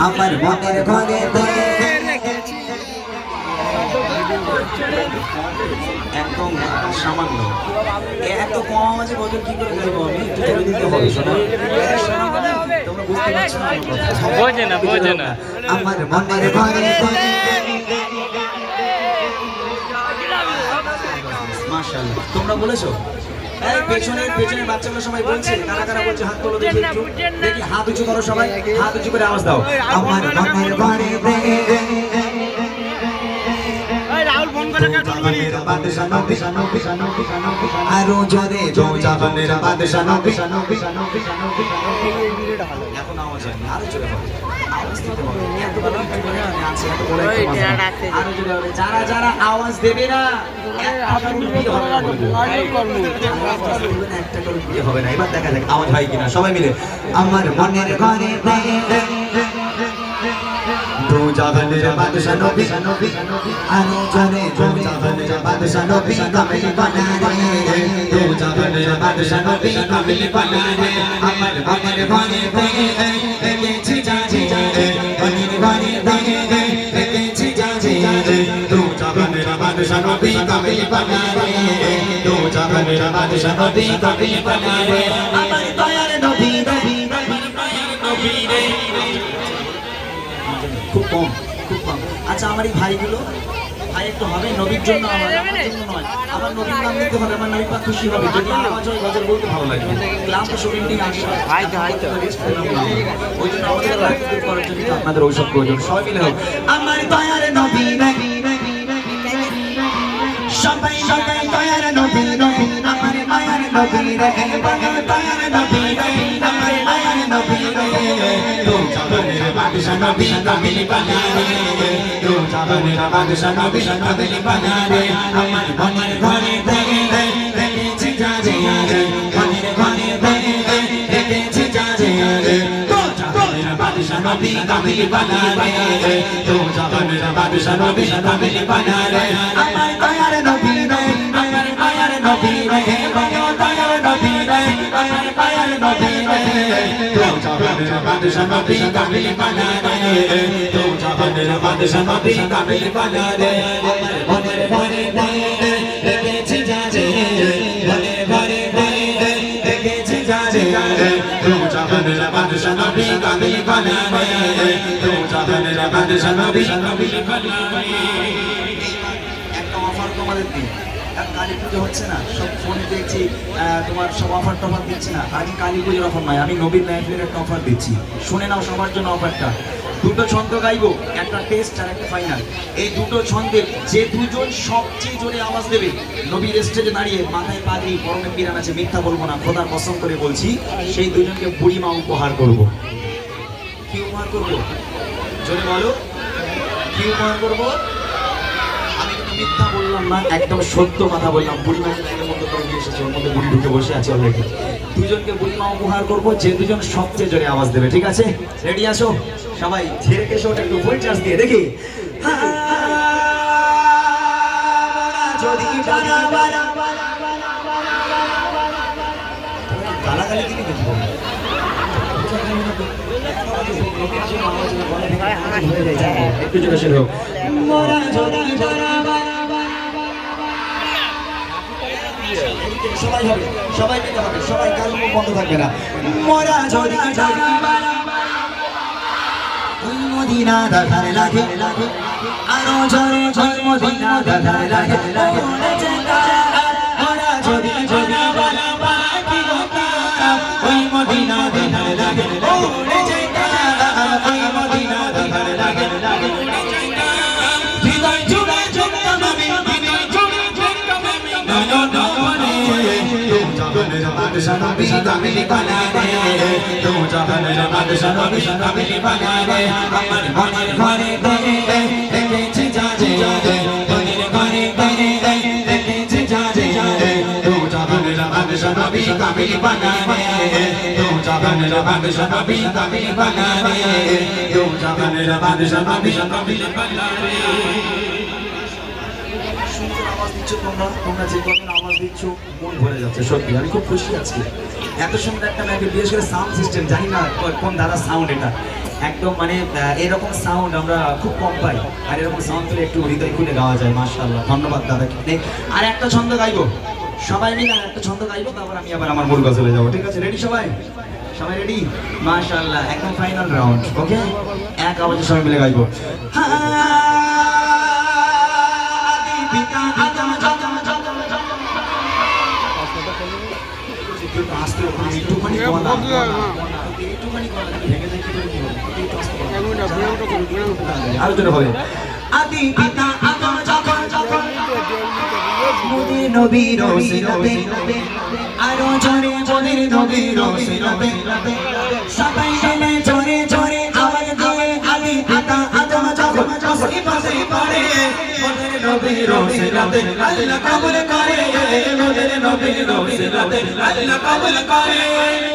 আমার মনের ঘরে একদম সামান্য এত কম আওয়াজে গজল কি করে গাইবো আমি? একটু বলে দিতে হবে শোনা, তোমরা বুঝতে পারছো না? বোঝে না বোঝে না। আমার মনের ঘরে মাশাআল্লাহ তোমরা বলেছো। এই পেছনের বাচ্চাগুলো সবাই বলছে, কারা কারা বলছে হাত তোলো দেখি, একটু দেখি হাত উঁচু করো সবাই, হাত উঁচু করে আওয়াজ দাও। আমার মনের ঘরে আরো জোরে জাহানের বাদশা নবী, এখন আওয়াজ হয় আরো জোরে হবে, যারা যারা আওয়াজ দেবে না একটা হবে না। এবার দেখা যাক আওয়াজ হয় কিনা, সবাই মিলে। আমার মনের ঘরে দু জাহানের বাদশা নবী, আরো জোরে দু জাহানের বাদশা নবী, কামিল বানা রে দু জাহানের বাদশা নবী, কামিল বানা রে। আমার মনের ঘরে দেখেছি জাজি মনের ঘরে দেখেছি জাজি দু জাহানের বাদশা নবী, কামিল বানা রে দু জাহানের বাদশা নবী, কামিল বানা রে। আমার দয়ার নবী রে খুব কম খুব কম। আচ্ছা আমার এই ভাইগুলো ভাই একটু হবে নবীর জন্য, আমার জন্য নয়, আমার নবীর নাম নিতে হবে, আমার নবী পাক খুশি হবে। যদি আওয়াজ হয় গজল বলতে ভালো লাগবে, ক্লান্ত শরীর নিয়ে আসে ওই জন্য আমাদের রাখতে করার জন্য আপনাদের ঔষধ প্রয়োজন। সবাই মিলে হোক আমার দয়ার নবী, সবাই সবাই দয়ার নবী, আমার মায়ার নবী রে, দয়ার নবী আমার মায়ার নবী রে। দু জাহানের বাদশা নবী, কামিল বানা রে দু জাহানের বাদশা নবী, কামিল বানা রে। আমার মনের ঘরে দেখেছি জাজি মনের ঘরে দেখেছি জাজি দু জাহানের বাদশা নবী, কামিল বানা রে দু জাহানের বাদশা নবী, কামিল বানা রে। আমার দয়ার নবী রে, আমার মায়ার নবী রে, দয়ার নবী রে, আমার মায়ার নবী রে। দু জাহানের বাদশা নবী, কামিল বানা রে দু জাহানের বাদশা নবী, কামিল বানা রে। আমার মনের ঘরে দেখেছি জাজি মনের ঘরে দেখেছি জাজি দু জাহানের বাদশা নবী, কামিল বানা রে দু জাহানের বাদশা নবী, কামিল বানা রে। একটা অফার তোমাদের দিই, কালী পুজো হচ্ছে না, সব ফোনে দেখছি তোমার সব অফার টফার দিচ্ছে না। আজকে কালী পুজোর অফার নয়, আমি নবীর মেহফিলের একটা অফার দিচ্ছি, শুনে নাও সবার জন্য অফারটা। দুটো ছন্দ গাইবো, একটা টেস্ট আর একটা ফাইনাল। এই দুটো ছন্দের যে দুজন সবচেয়ে জোরে আওয়াজ দেবে, নবীর স্টেজে দাঁড়িয়ে মাথায় পাগড়ি পরনে পিরান আছে, মিথ্যা বলবো না, খোদার কসম করে বলছি, সেই দুজনকে বুড়িমা উপহার করবো। কি উপহার করবো জোরে বলো, কি উপহার করবো? আমি কিন্তু মিথ্যা বললাম না, একদম সত্য কথা বললাম। বুড়িমা এর মধ্যে করে নিয়ে এসেছে, ওর মধ্যে বুড়ি ঢুকে বসে আছে অলরেডি। দুজনকে বুড়িমা উপহার করবো, যে দুজন সবচেয়ে জোরে আওয়াজ দেবে। ঠিক আছে, রেডি আসো সবাই, ঝেড়ে কেসে ওটা একটু ফুল চার্জ দিয়ে দেখি। গালাগালি দিকে দেখবো একটু জোরে শুরু। সবাই হবে, সবাই মিলে হবে, সবাই কারো মুখ বন্ধ থাকবে না। মোরা যদি মদিনা দেখার লাগে, আরো জোরে জয় মদিনা দেখার লাগে। মোরা যদি ওই মদিনা দেখার লাগে, ওই মদিনা দেখার লাগে। হৃদয় জুড়ে জুড়ে নবী, হৃদয় জুড়ে জুড়ে নবী, নয়ন নয়নে দু জাহানের বাদশা নবী, কামিল বানা রে দু জাহানের বাদশা নবী, কামিল বানা রে। আমার মনের ঘরে দেখেছি জাজি মনের ঘরে দেখেছি জাজি দু জাহানের বাদশা নবী, কামিল বানা রে দু জাহানের বাদশা নবী, কামিল বানা রে দু জাহানের বাদশা নবী, কামিল বানা রে। দিচ্ছ তোমরা যে কদিন আওয়াজ দিচ্ছ মন ভরে যাচ্ছে সত্যি আমি খুব খুশি আজকে এত সুন্দর একটা ম্যাগের বিশেষ করে সাউন্ড সিস্টেম জানি না কোন দাদা সাউন্ড এটা একদম মানে এরকম সাউন্ড আমরা খুব কম পাই আর এরকম সাউন্ড পেলে একটু হৃদয় খুলে গাওয়া যায় মাশাআল্লাহ ধন্যবাদ দাদাকে আর একটা ছন্দ গাইবো সবাই মিলে আর একটা ছন্দ গাইবো তারপর আমি আবার আমার মূল গজলে যাবো ঠিক আছে রেডি সবাই সবাই রেডি মাশাআল্লাহ একদম ফাইনাল রাউন্ড ওকে এক আওয়াজে সবাই মিলে গাইবো আরো জোরে হবে আদি পিতা আদম যখন মোদের নবীর ওসিলাতে আরো জোরে মোদের নবীর ওসিলাতে সবাই মিলে জোরে জোরে আওয়াজ দিয়ে আদি পিতা আদম যখন পাশে পড়ে মোদের নবীর ওসিলাতে আল্লাহ কবুল করে মোদের নবীর ওসিলাতে আল্লাহ কবুল করে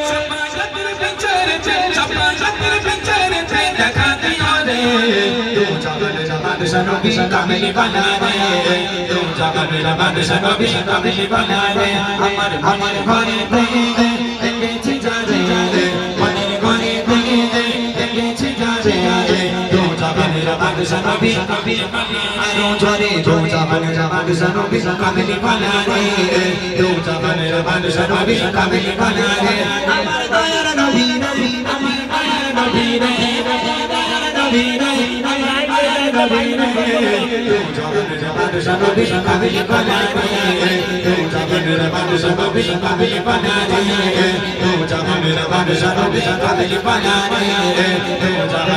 সমাজের বিচারে সমাজের বিচারে দেখা দিও রে তু জাগানের বাদশা নবী কামিল বানা রে তু জাগানের বাদশা নবী কামিল বানা রে আমার ঘরে দেখেছি যারে মনের ঘরে দেখেছি যারে তু জাগানের বাদশা নবী কামিল বানা আরো জোরে তু জাগানের বাদশা নবী কামিল বানা রে তু জাগানের বাদশা নবী কামিল বানা রে আমার দয়ার নবী নবী আমার দয়ার নবী রে নবী রে নবী রে তু জাগানের বাদশা নবী কামিল বানা রে তু জাগানের বাদশা নবী কামিল বানা রে তু জাগানের বাদশা নবী কামিল বানা রে তু জাগানের